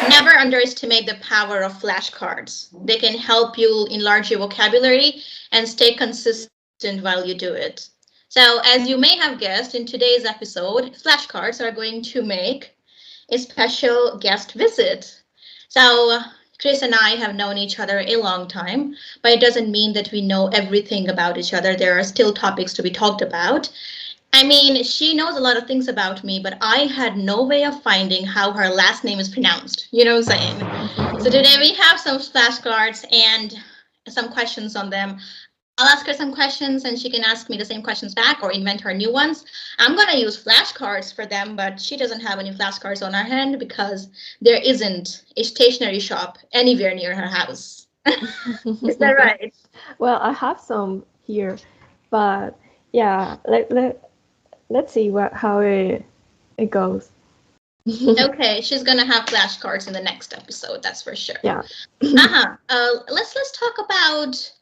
Never underestimate the power of flashcards. They can help you enlarge your vocabulary and stay consistent while you do it. So, as you may have guessed, in today's episode, flashcards are going to make a special guest visit. So, Chris and I have known each other a long time, but it doesn't mean that we know everything about each other. There are still topics to be talked about. I mean, she knows a lot of things about me, but I had no way of finding how her last name is pronounced. You know what I'm saying? So today we have some flashcards and some questions on them. I'll ask her some questions and she can ask me the same questions back or invent her new ones. I'm going to use flashcards for them, but she doesn't have any flashcards on her hand because there isn't a stationery shop anywhere near her house. Is that right? Well, I have some here, but yeah, let's see how it goes. Okay, she's gonna have flashcards in the next episode, that's for sure. Yeah. Let's talk about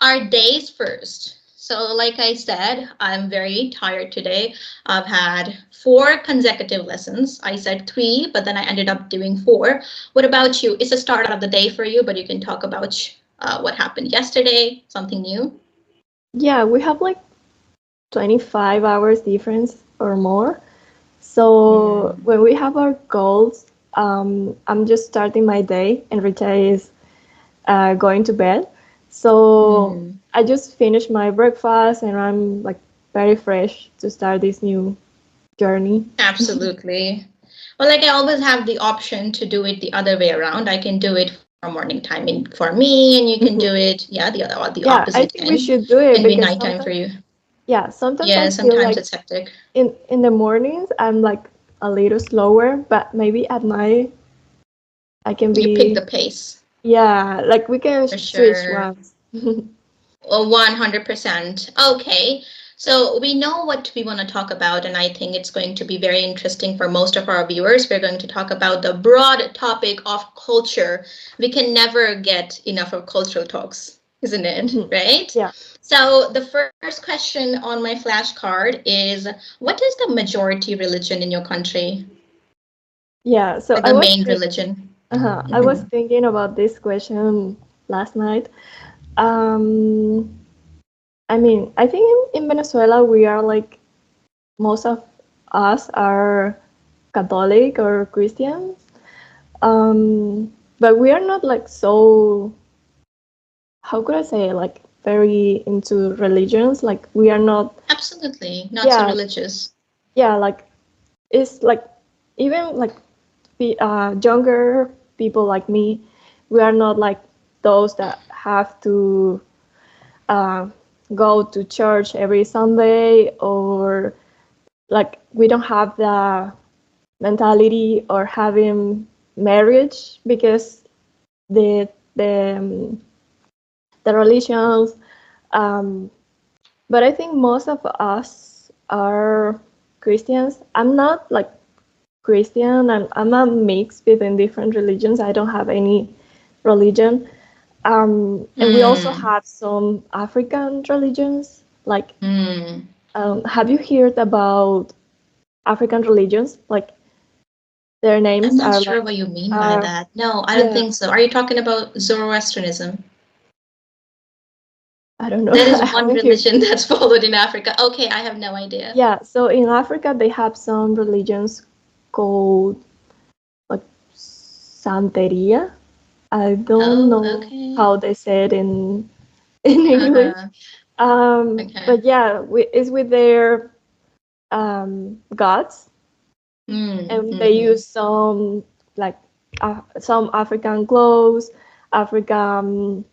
our days first. So, like I said, I'm very tired today. I've had 4 consecutive lessons. I said 3, but then I ended up doing 4. What about you? It's the start of the day for you, but you can talk about what happened yesterday, something new. Yeah, we have like 25 hours difference or more. So when we have our goals, I'm just starting my day and Rita is going to bed. So I just finished my breakfast and I'm like very fresh to start this new journey. Absolutely. Well, like I always have the option to do it the other way around. I can do it for morning time for me, and you can do it, the Yeah, I opposite think we should do can it be because nighttime for you. sometimes Yeah, I feel sometimes like it's hectic. in the mornings I'm like a little slower, but maybe at night I can You pick the be, pace yeah, like we can for switch sure. once. Well, 100%. Okay. So we know what we want to talk about, and I think it's going to be very interesting for most of our viewers. We're going to talk about the broad topic of culture. We can never get enough of cultural talks, isn't it? Right? Yeah. So the first question on my flashcard is, what is the majority religion in your country? Yeah, so Like the main religion? I was thinking about this question last night. Um, I mean, I think in Venezuela we are like most of us are Catholic or Christians, but we are not like so. How could I say, like very into religions? Like we are not. Absolutely. Not so Yeah, religious. yeah. Like it's like even like younger people like me, we are not like those that have to uh, go to church every Sunday, or like we don't have the mentality or having marriage because the the um, the religions. Um, but I think most of us are Christians. I'm not like Christian. I'm a mix between different religions. I don't have any religion. And we also Hmm. have some African religions. Like, Hmm. have you heard about African religions? Like, their I'm names not are sure like, what you mean by uh, that. No, I don't yeah, think so. Are you talking about Zoroastrianism? I don't know. That is I one haven't heard. religion that's followed in Africa. Okay, I have no idea. Yeah, so in Africa, they have some religions called like Santeria. I don't Oh, know okay. how they say it in English. Uh-huh. But Okay. yeah, it's with their gods, and they Mm-hmm. use some like some African clothes, African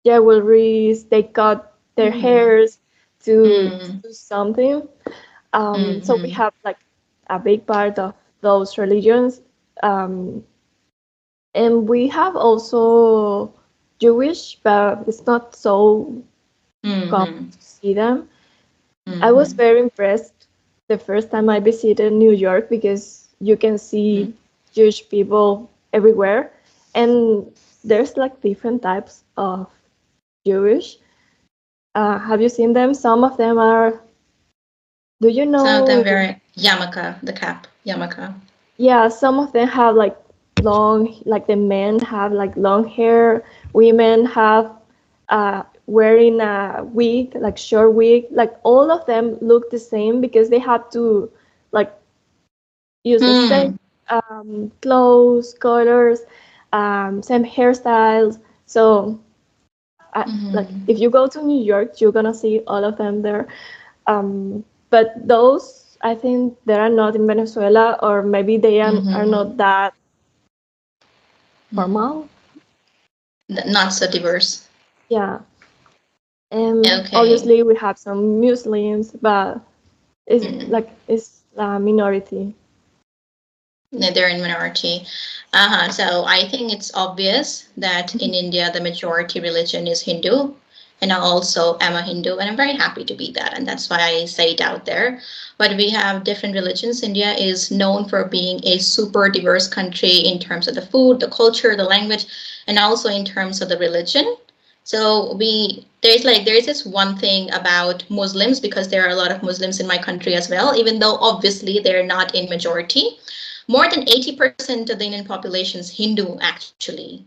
jewelries. They cut their Mm. hairs to Mm. do something. So we Mm-hmm. have like a big part of those religions, um, and we have also Jewish, but it's not so common Mm-hmm. to see them. I was Mm-hmm. very impressed the first time I visited New York because you can see Jewish people everywhere, and there's like different types of Jewish. Have you seen them? Some of them are. Do you Some of them know? wear yarmulke, the cap, yarmulke. Yeah, some of them have like long, like the men have like long hair, women have wearing a wig, like short wig, like all of them look the same because they have to like use the same Hmm. clothes, colors, same hairstyles. So, like Hmm. if you go to New York, you're gonna see all of them there. But those, I think, they are not in Venezuela, or maybe they are Hmm. not that formal. Not so diverse. Yeah, and Okay. obviously we have some Muslims, but it's Mm. like it's a minority. No, they're in minority. So I think it's obvious that in India the majority religion is Hindu, and I also am a Hindu, and I'm very happy to be that, and that's why I say it out there. But we have different religions. India is known for being a super diverse country in terms of the food, the culture, the language, and also in terms of the religion. So there's this one thing about Muslims, because there are a lot of Muslims in my country as well, even though obviously they're not in majority. More than 80% of the Indian population is Hindu, actually.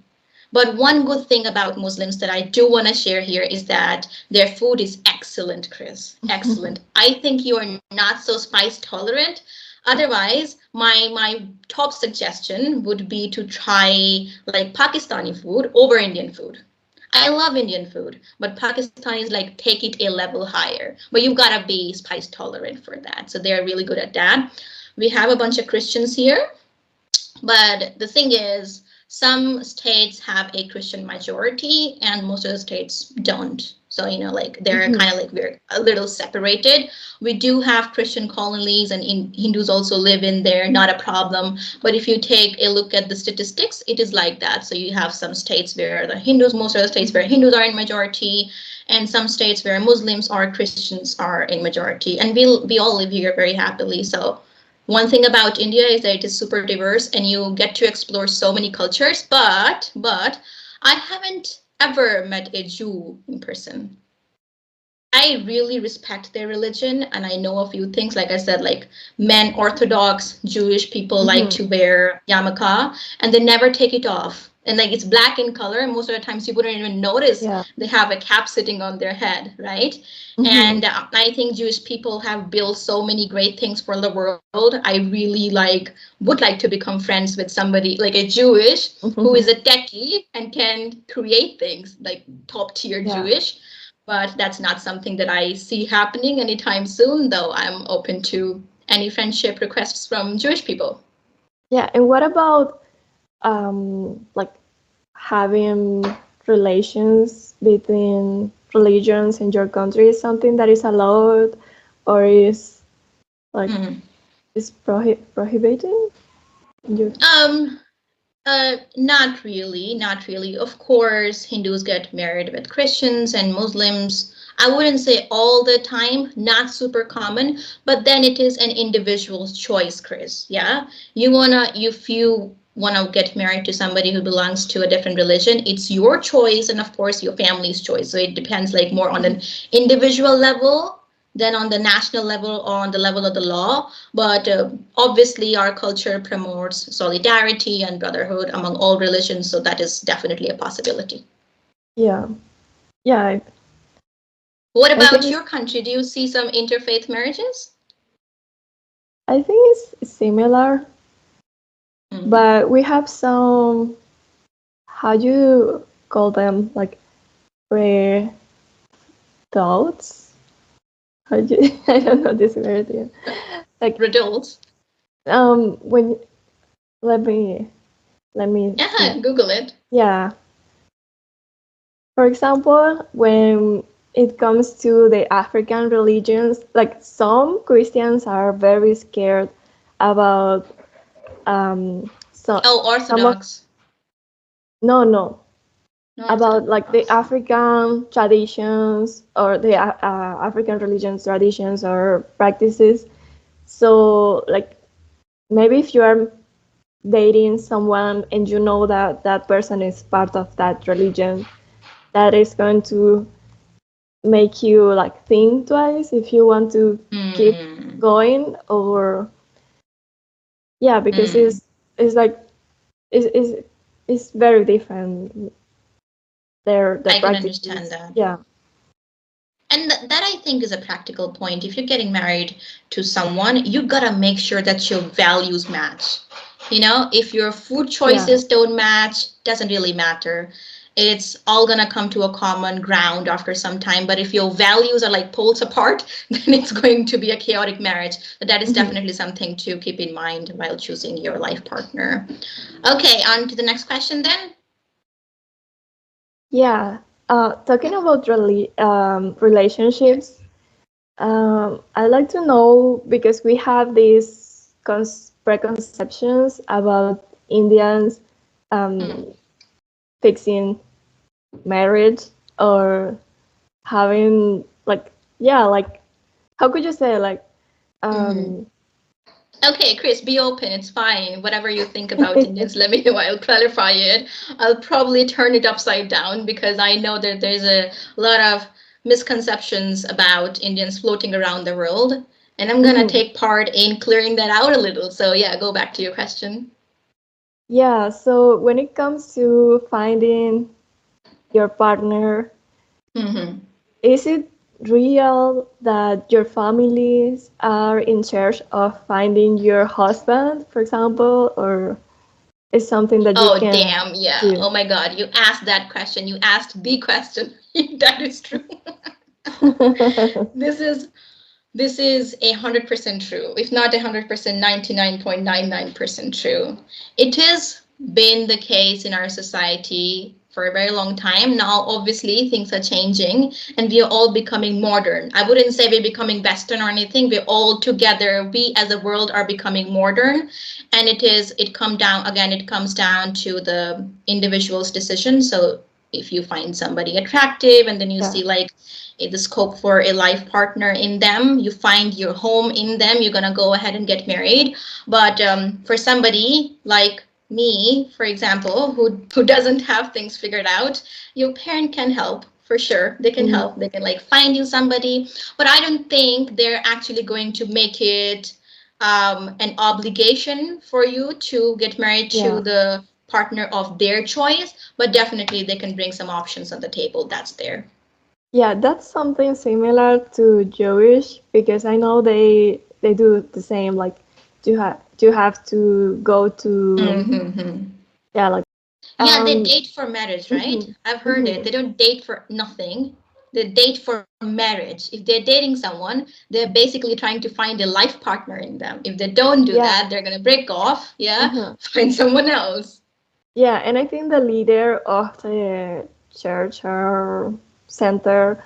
But one good thing about Muslims that I do want to share here is that their food is excellent, Chris. Excellent. I think you are not so spice tolerant. Otherwise, my top suggestion would be to try like Pakistani food over Indian food. I love Indian food, but Pakistani is like take it a level higher. But you've got to be spice tolerant for that. So they're really good at that. We have a bunch of Christians here, but the thing is, some states have a Christian majority and most of the states don't. So, like they're Mhm. kind of like we're a little separated. We do have Christian colonies and Hindus also live in there, not a problem. But if you take a look at the statistics, it is like that. So you have some states where the Hindus, most of the states where Hindus are in majority, and some states where Muslims or Christians are in majority. And we all live here very happily. So one thing about India is that it is super diverse and you get to explore so many cultures, but I haven't ever met a Jew in person. I really respect their religion and I know a few things. Like I said, like men, Orthodox Jewish people like Mhm. to wear yarmulke and they never take it off. And like it's black in color, and most of the times you wouldn't even notice Yeah. they have a cap sitting on their head, right? Mhm. And I think Jewish people have built so many great things for the world. I really would like to become friends with somebody like a Jewish who is Mhm. a techie and can create things like top tier Yeah. Jewish, but that's not something that I see happening anytime soon, though I'm open to any friendship requests from Jewish people. Yeah. And what about like having relations between religions in your country? Is something that is allowed, or is like Hmm. is prohibited in your? Um, Not really, not really. Of course, Hindus get married with Christians and Muslims. I wouldn't say all the time, not super common, but then it is an individual's choice, Chris. Yeah. If you wanna get married to somebody who belongs to a different religion, it's your choice and of course your family's choice. So it depends like more on an individual level than on the national level or on the level of the law. But obviously, our culture promotes solidarity and brotherhood among all religions, so that is definitely a possibility. Yeah. Yeah. What I think about your country? Do you see some interfaith marriages? it's similar, Mm. but we have some. How do you call them? Like rare thoughts? How do you, I don't know this word. Yeah. Like Riddles? when let me see. Yeah, Google it. Yeah. For example, when it comes to the African religions, like some Christians are very scared about Oh, some of Orthodox. no, No about like the Orthodox. African traditions or the African religions traditions or practices. So like maybe if you are dating someone and you know that that person is part of that religion, that is going to make you like think twice if you want to keep Hmm. going, or yeah, because Hmm. it's like is very different. The I can understand practices, that. yeah, And that I think is a practical point. If you're getting married to someone, you gotta make sure that your values match. You know, if your food yeah. choices don't match, doesn't really matter. It's all gonna come to a common ground after some time. But if your values are like poles apart, then it's going to be a chaotic marriage. But that is Mhm. definitely something to keep in mind while choosing your life partner. Okay, on to the next question then. Yeah. Talking about relationships, I'd like to know because we have these preconceptions about Indians Hmm. um, fixing marriage or having like, yeah, like, how could you say, like, Hmm. um, Okay, Chris, be open. It's fine. Whatever you think about Indians, let me know. I'll clarify it. I'll probably turn it upside down because I know that there's a lot of misconceptions about Indians floating around the world. And I'm gonna mhm. take part in clearing that out a little. So yeah, go back to your question. Yeah, so when it comes to finding your partner, Hmm. is it real that your families are in charge of finding your husband, for example, or is something that you Oh, can damn. Yeah. do? Oh my God. You asked that question. You asked the question. That is true. This is This is 100% true, if not 100%, 99.99% true. It has been the case in our society for a very long time. Now, obviously, things are changing and we are all becoming modern. I wouldn't say we're becoming Western or anything. We're all together. We as a world are becoming modern. And it comes down to the individual's decision. So if you find somebody attractive and then you Yeah. see like the scope for a life partner in them, you find your home in them, you're gonna go ahead and get married. But for somebody like me, for example, who doesn't have things figured out, your parent can help for sure. They can Mhm. help. They can like find you somebody, but I don't think they're actually going to make it an obligation for you to get married to Yeah. the partner of their choice. But definitely, they can bring some options on the table. That's there. Yeah, that's something similar to Jewish because I know they do the same. Like, do you have to go to, Mm-hmm. yeah, like, Yeah, they um date for marriage, right? mhm, I've heard it. mhm. They don't date for nothing. They date for marriage. If they're dating someone, they're basically trying to find a life partner in them. If they don't do Yeah. that, they're gonna break off, yeah, Uh-huh. find someone else. Yeah, and I think the leader of the church or center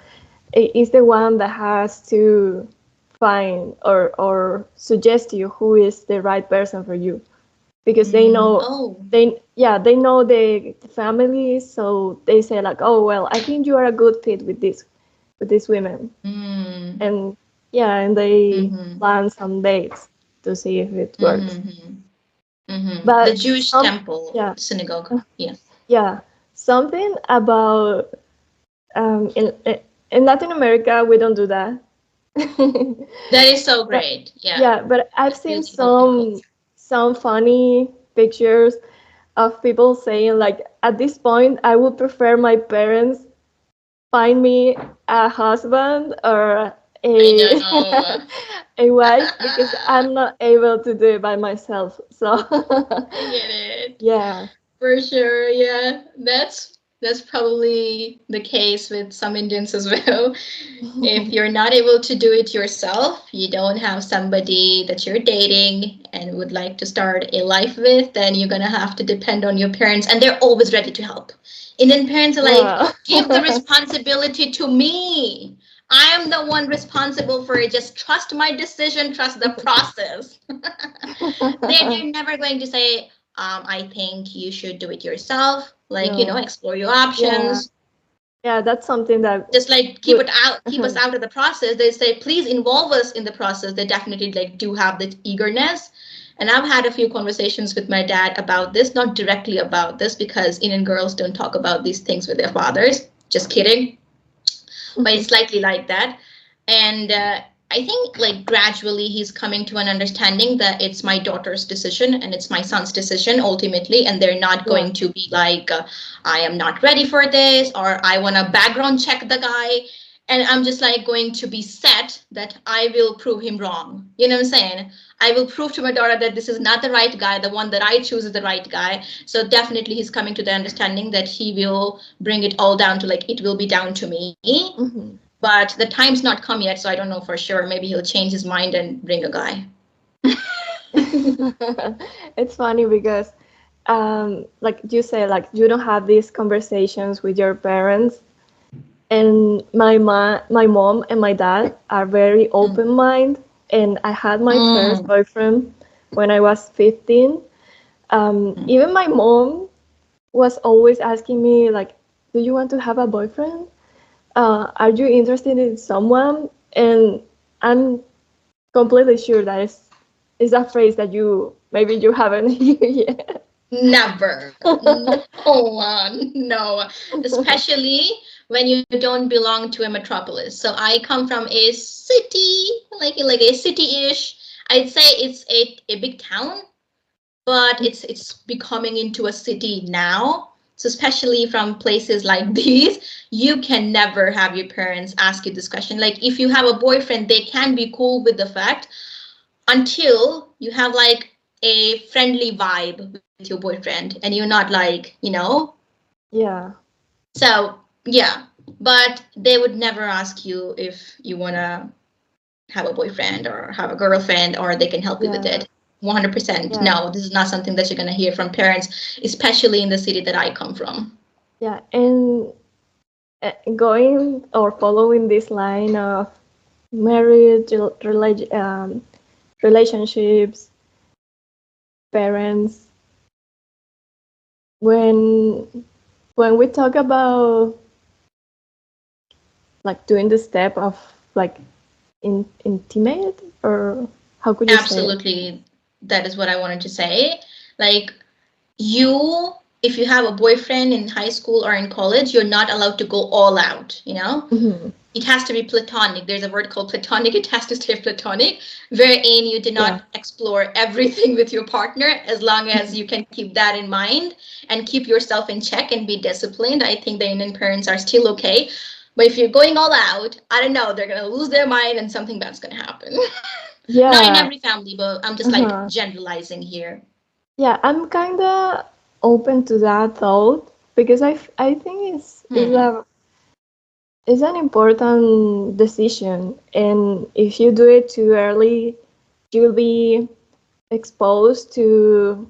is the one that has to find or suggest to you who is the right person for you because they Mm, know oh. they know the family, so they say like, oh well, I think you are a good fit with these women, Mm, and yeah, and they mm-hmm. plan some dates to see if it works. Mm-hmm. Mm-hmm. The But Jewish temple, yeah, synagogue. Yes. yeah, something about in Latin America we don't do that. That is so But great. Yeah. yeah, but I've That's seen beautiful people. some funny pictures of people saying like, at this point I would prefer my parents find me a husband or I a know. a wife because I'm not able to do it by myself. So I get it. yeah. For sure, yeah. That's probably the case with some Indians as well. If you're not able to do it yourself, you don't have somebody that you're dating and would like to start a life with, then you're gonna have to depend on your parents, and they're always ready to help. Indian parents are like, Yeah. give the responsibility to me. I am the one responsible for it. Just trust my decision, trust the process. They're never going to say, I think you should do it yourself. Like, No. explore your Yeah. options. Yeah, that's something that Just like would keep us out of the process. They say, please involve us in the process. They definitely like do have the eagerness. And I've had a few conversations with my dad about this, not directly about this, because Indian girls don't talk about these things with their fathers. Just kidding, but it's slightly like that. And I think like gradually he's coming to an understanding that it's my daughter's decision and it's my son's decision ultimately, and they're not Yeah. going to be like, I am not ready for this, or I want to background check the guy. And I'm just like going to be set that I will prove him wrong. You know what I'm saying? I will prove to my daughter that this is not the right guy, the one that I choose is the right guy. So definitely he's coming to the understanding that he will bring it all down to like, it will be down to me. Hmm. But the time's not come yet, so I don't know for sure. Maybe he'll change his mind and bring a guy. It's funny because, like you say, like you don't have these conversations with your parents, and my mom and my dad are very Mm. open-minded, and I had my first Mm. boyfriend when I was 15. Even my mom was always asking me like, "Do you want to have a boyfriend? Are you interested in someone?" And I'm completely sure that is a phrase that you maybe you haven't heard yet. Never. No one. No. Especially when you don't belong to a metropolis. So I come from a city, like a city-ish. I'd say it's a big town, but it's becoming into a city now. So especially from places like these, you can never have your parents ask you this question. Like if you have a boyfriend, they can be cool with the fact until you have like a friendly vibe with your boyfriend and you're not like, Yeah, so yeah, but they would never ask you if you want to have a boyfriend or have a girlfriend or they can help you with yeah, it. 100%. yeah, No, this is not something that you're going to hear from parents, especially in the city that I come from. yeah. And going or following this line of marriage, relationships, parents, when we talk about like doing the step of like intimate, or how could you say it? Absolutely. That is what I wanted to say. Like, you, if you have a boyfriend in high school or in college, you're not allowed to go all out. Hmm. It has to be platonic. There's a word called platonic. It has to stay platonic, wherein you do Yeah. not explore everything with your partner as long as you can keep that in mind and keep yourself in check and be disciplined. I think the Indian parents are still okay. But if you're going all out, I don't know, they're going to lose their mind and something bad's going to happen. Not in Yeah. every family, but I'm just like Uh-huh. generalizing here. Yeah, I'm kind of open to that thought because I think Hmm. it's an important decision, and if you do it too early, you'll be exposed to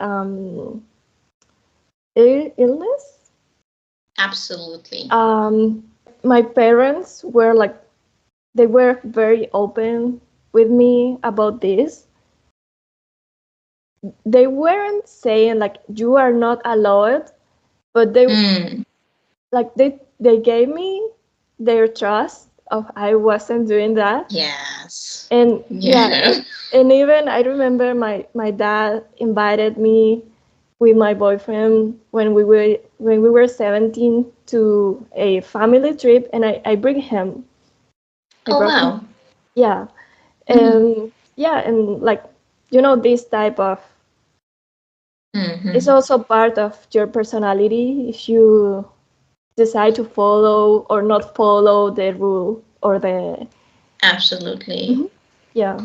um, illness. Absolutely. My parents were like they were very open with me about this. They weren't saying like you are not allowed, but Hmm. they gave me their trust of I wasn't doing that. Yes. And yeah, Yeah. and even I remember my dad invited me with my boyfriend when we were 17 to a family trip, and I bring him. I Oh, brought him. wow. Yeah. Hmm. And yeah, and like this type of it's Hmm. also part of your personality if you decide to follow or not follow the rule or the. Absolutely. Mhm. Yeah.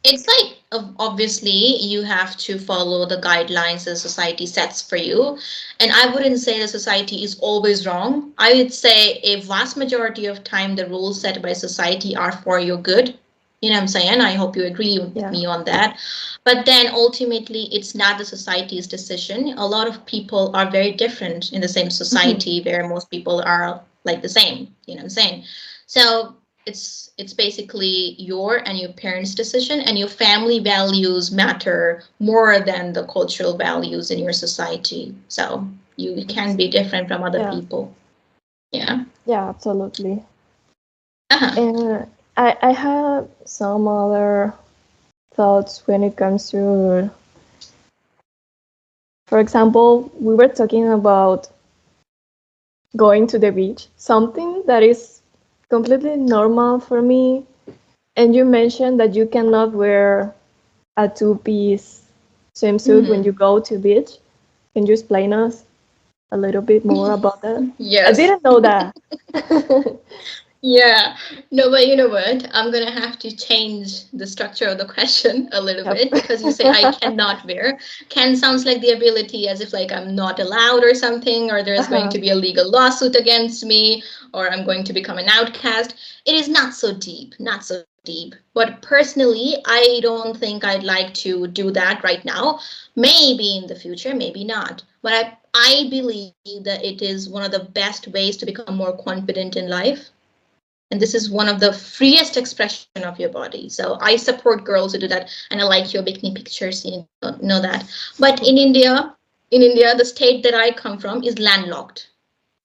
It's like obviously you have to follow the guidelines the society sets for you. And I wouldn't say the society is always wrong. I would say a vast majority of time the rules set by society are for your good. You know what I'm saying? I hope you agree with Yeah. me on that. But then ultimately it's not the society's decision. A lot of people are very different in the same Mhm. society where most people are like the same. You know what I'm saying? So it's basically your and your parents' decision, and your family values matter more than the cultural values in your society. So you can be different from other Yeah. people. Yeah. Yeah, absolutely. Uh-huh. And I have some other thoughts when it comes to, for example, we were talking about going to the beach, something that is completely normal for me. And you mentioned that you cannot wear a two-piece swimsuit when you Mhm. go to beach. Can you explain us a little bit more about that? I Yes. didn't know that. Yeah, no, but you know what? I'm gonna have to change the structure of the question a little Yep. bit because you say I cannot wear. Can sounds like the ability as if like I'm not allowed or something, or there's going Uh-huh. to be a legal lawsuit against me, or I'm going to become an outcast. It is not so deep, not so deep. But personally, I don't think I'd like to do that right now. Maybe in the future, maybe not. But I believe that it is one of the best ways to become more confident in life, and this is one of the freest expression of your body. So I support girls who do that, and I like your bikini pictures, you know that. But in India, the state that I come from is landlocked.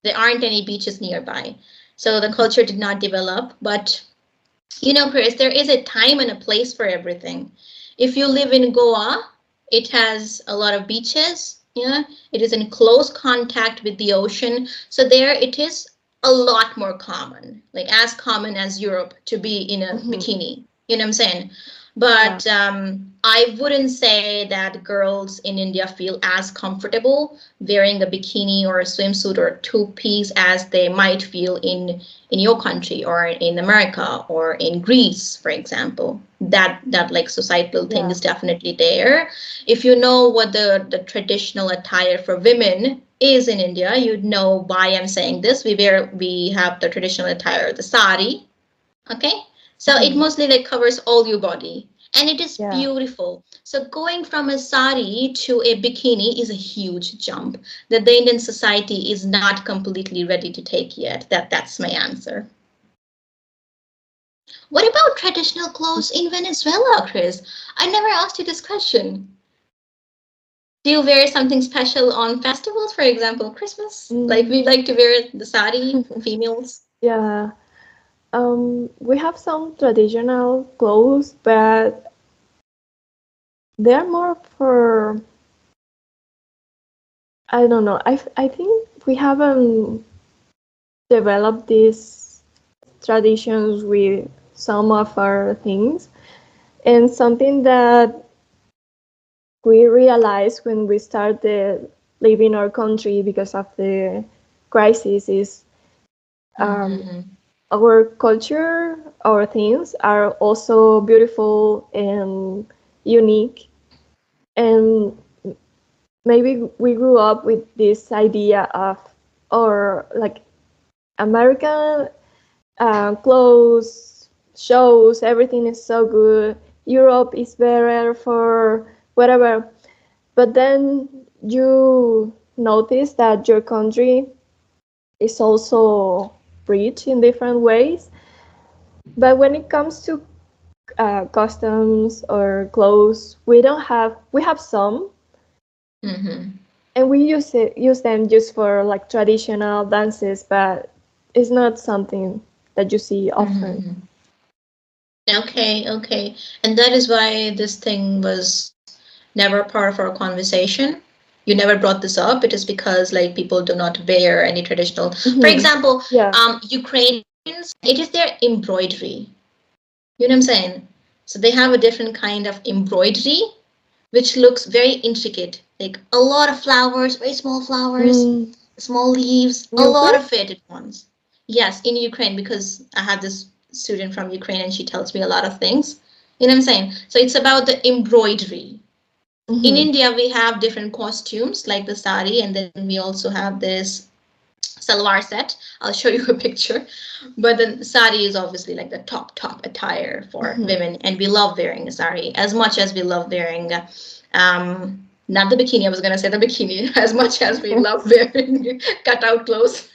There aren't any beaches nearby, so the culture did not develop. But Chris, there is a time and a place for everything. If you live in Goa, it has a lot of beaches. Yeah, it is in close contact with the ocean. So there it is a lot more common, like as common as Europe to be in a Mhm. bikini. You know what I'm saying? Yeah. But I wouldn't say that girls in India feel as comfortable wearing a bikini or a swimsuit or a two-piece as they might feel in your country or in America or in Greece, for example. That like societal thing Yeah. is definitely there. If you know what the traditional attire for women is in India, you'd know why I'm saying this. We have the traditional attire, the sari, okay? So it Mhm. mostly like covers all your body and it is Yeah. beautiful. So going from a sari to a bikini is a huge jump that the Indian society is not completely ready to take yet. That's my answer. What about traditional clothes in Venezuela, Chris? I never asked you this question. Do you wear something special on festivals, for example, Christmas? Like we Mm, like to wear the sari, females. yeah. We have some traditional clothes, but they're more for, I don't know. I think we haven't developed these traditions with some of our things. And something that we realized when we started leaving our country because of the crisis is um, Mm-hmm. our culture, our things are also beautiful and unique. And maybe we grew up with this idea of, or like American clothes, shows, everything is so good. Europe is better for whatever. But then you notice that your country is also rich in different ways. But when it comes to customs or clothes, we have some, Mm-hmm. and we use them just for like traditional dances, but it's not something that you see often. Mm-hmm. Okay, okay. And that is why this thing was never part of our conversation. You never brought this up. It is because like people do not wear any traditional. For Hmm. example, Yeah. Ukrainians, it is their embroidery. You know what I'm saying? So they have a different kind of embroidery, which looks very intricate. Like a lot of flowers, very small flowers, Mm, small leaves, a lot Ukraine? of it at once. Yes, in Ukraine, because I have this student from Ukraine and she tells me a lot of things. You know what I'm saying? So it's about the embroidery. In Hmm. India, we have different costumes like the sari, and then we also have this salwar set. I'll show you a picture. But the sari is obviously like the top attire for Hmm. women, and we love wearing a sari as much as we love wearing not the bikini. I was gonna say the bikini as much as we love wearing cutout clothes.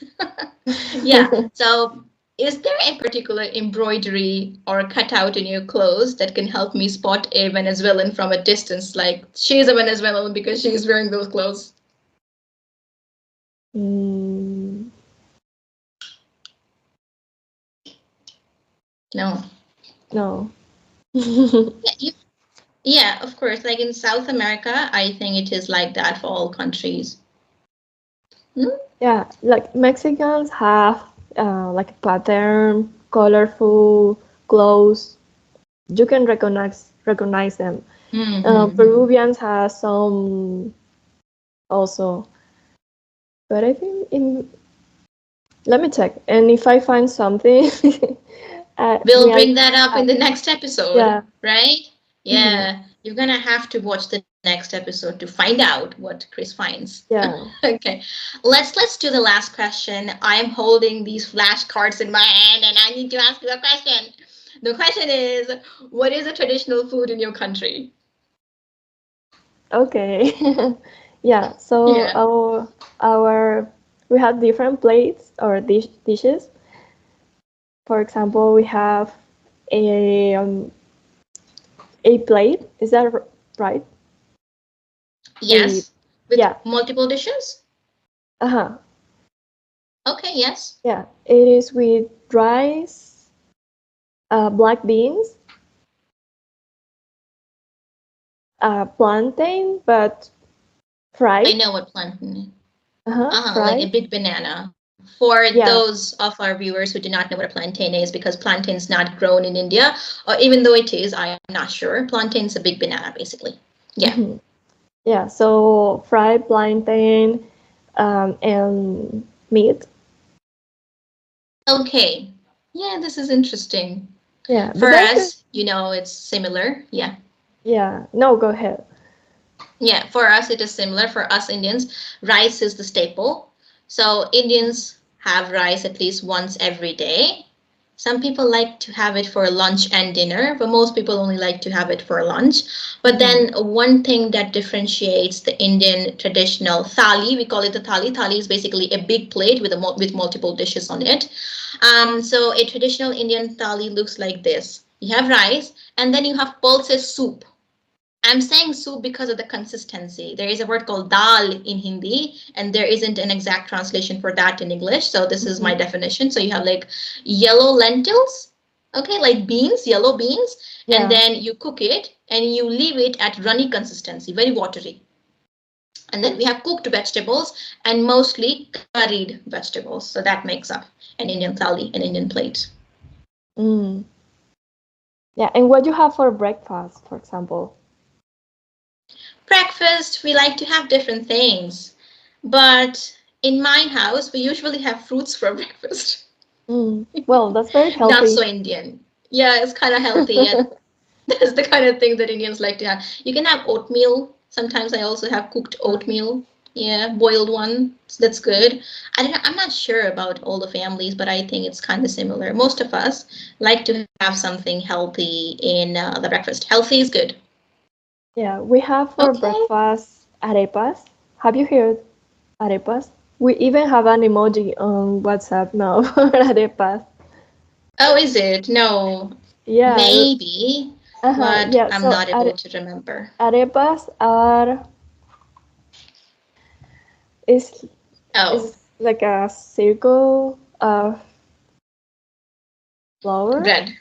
Yeah. So is there a particular embroidery or cutout in your clothes that can help me spot a Venezuelan from a distance? Like she's a Venezuelan because she's wearing those clothes. Mm, No. no. Yeah, yeah, of course. Like in South America, I think it is like that for all countries. Hmm? Yeah, like Mexicans have like a pattern, colorful clothes. you can recognize them. Mm-hmm. Peruvians have some also, but I think in let me check, and if I find something, We'll we are bring that up uh, in the next episode, yeah. right? Mhm. Yeah, you're gonna have to watch the next episode to find out what Chris finds. Yeah. Okay, let's do the last question. I am holding these flashcards in my hand, and I need to ask you a question. The question is, what is a traditional food in your country? Okay. Yeah. So Yeah. our we have different plates or dishes. For example, we have a plate. Is that right? With Yes, with yeah. multiple dishes. Uh-huh. Okay. Yes. Yeah. It is with rice, black beans, plantain, but I fried. know what plantain is. Uh-huh. Like a Fried. big banana. For Yeah. those of our viewers who do not know what a plantain is, because plantain's not grown in India, or even though it is, I am not sure. Plantain's a big banana, basically. Yeah. Mhm. Yeah. So fried plantain, and meat. Okay. Yeah, this is interesting. Yeah. The For best is us, it's similar. Yeah. yeah. No, go ahead. Yeah, for us, it is similar. For us Indians, rice is the staple. So Indians have rice at least once every day. Some people like to have it for lunch and dinner, but most people only like to have it for lunch. But Mhm. then one thing that differentiates the Indian traditional thali, we call it the thali. Thali is basically a big plate with with multiple dishes on it. So a traditional Indian thali looks like this. You have rice, and then you have pulses soup. I'm saying soup because of the consistency. There is a word called dal in Hindi, and there isn't an exact translation for that in English. So this is my Mhm. definition. So you have like yellow lentils, okay, like beans, yellow beans, and Yeah. then you cook it and you leave it at runny consistency, very watery. And then we have cooked vegetables and mostly curried vegetables. So that makes up an Indian thali, an Indian plate. Mm. Yeah. And what you have for breakfast, for example? Breakfast, we like to have different things. But in my house, we usually have fruits for breakfast. Mm. Well, that's very Not so healthy. Indian. Yeah, it's kind of healthy. And that's the kind of thing that Indians like to have. You can have oatmeal. Sometimes I also have cooked oatmeal. Yeah, boiled one. So that's good. I don't know, I'm not sure about all the families, but I think it's kind of similar. Most of us like to have something healthy in the breakfast. Healthy is good. Yeah, we have for Okay. breakfast arepas. Have you heard arepas? We even have an emoji on WhatsApp now for arepas. Oh, is it? No, Yeah, maybe, but yeah. I'm So not able to remember. arepas are is Oh, is like a circle of flour, bread.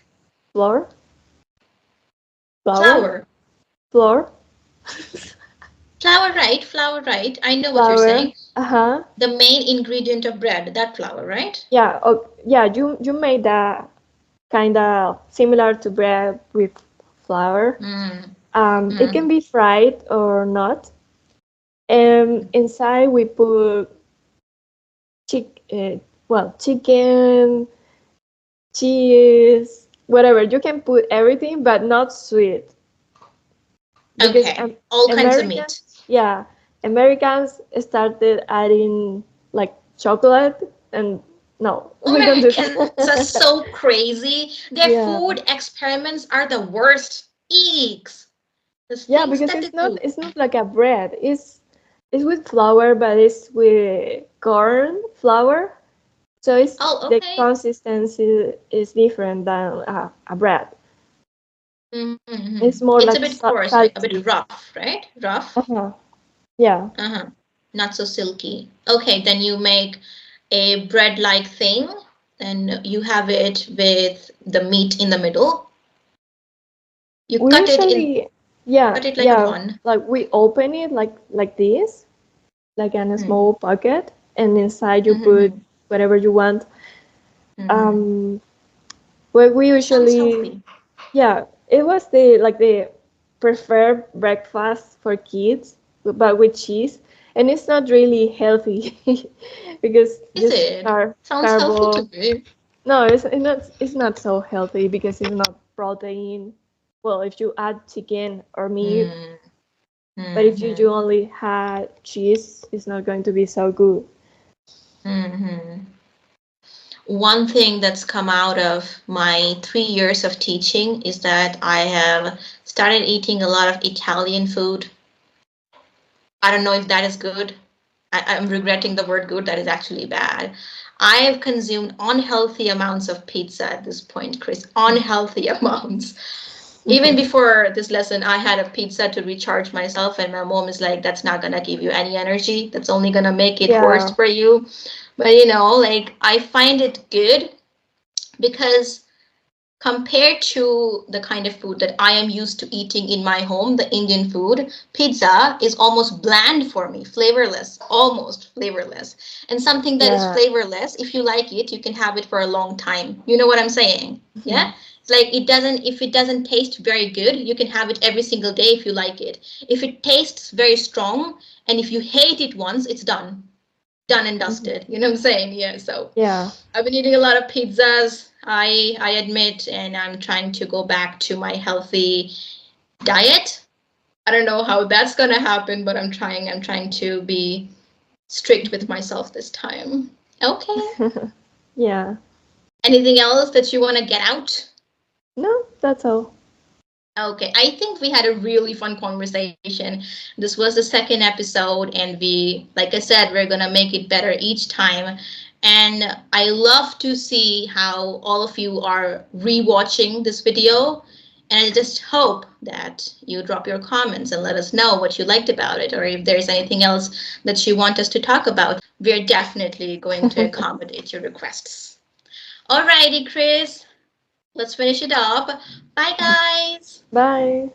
flour, flour, Flour. flour, Flour, right? Flour, right? I know what you're flour. saying. Uh-huh. The main ingredient of bread, that flour, right? Yeah. Oh, yeah. You made that kind of similar to bread with flour. Mm, It can mm. be fried or not. And inside we put chicken, cheese, whatever. You can put everything, but not sweet, because Okay. All kinds of Americans, meat. yeah, Americans started adding like chocolate, and no, we don't do Americans are that. so crazy. Their Yeah, food experiments are the worst. Eeks. The yeah, things because that they do. it's not like a bread. It's with flour, but it's with corn flour. So it's Oh, the okay. consistency is different than a bread. Mm-hmm. It's more It's a like bit coarse, like a bit salty. rough, right? Rough. Uh-huh. Yeah. Uh-huh. Not so silky. Okay, then you make a bread-like thing, and you have it with the meat in the middle. You We usually, yeah, cut it like a yeah, bun. like we open it like this, like in a Mm. small pocket, and inside you put Mm-hmm. whatever you want. Mm-hmm. Um, where we Sounds usually, healthy. yeah, it was the preferred breakfast for kids, but with cheese, and it's not really healthy because Is just it? Sounds healthy to carbo. me. No, it's not so healthy because it's not protein. Well, if you add chicken or meat, Mm, but if you mm-hmm, do only had cheese, it's not going to be so good. mm-hmm. One thing that's come out of my 3 years of teaching is that I have started eating a lot of Italian food. I don't know if that is good. I'm regretting the word good. That is actually bad. I have consumed unhealthy amounts of pizza at this point, Chris. Unhealthy amounts. Even before this lesson, I had a pizza to recharge myself, and my mom is like, that's not gonna give you any energy. That's only gonna make it worse Yeah. for you. But like I find it good because compared to the kind of food that I am used to eating in my home, the Indian food, pizza is almost bland for me, flavorless, almost flavorless. And something that is Yeah. flavorless, if you like it, you can have it for a long time. You know what I'm saying? Yeah? Mhm. It's like if it doesn't taste very good, you can have it every single day if you like it. If it tastes very strong and if you hate it once, it's done. Done and Mhm. dusted. You know what I'm saying? Yeah. So Yeah. I've been eating a lot of pizzas, I admit, and I'm trying to go back to my healthy diet. I don't know how that's gonna happen, but I'm trying. I'm trying to be strict with myself this time. Okay. Yeah. Anything else that you want to get out? No, that's all. Okay, I think we had a really fun conversation. This was the second episode, and like I said, we're gonna make it better each time. And I love to see how all of you are rewatching this video. And I just hope that you drop your comments and let us know what you liked about it, or if there's anything else that you want us to talk about. We're definitely going to accommodate your requests. Alrighty, Chris, let's finish it up. Bye, guys. Bye.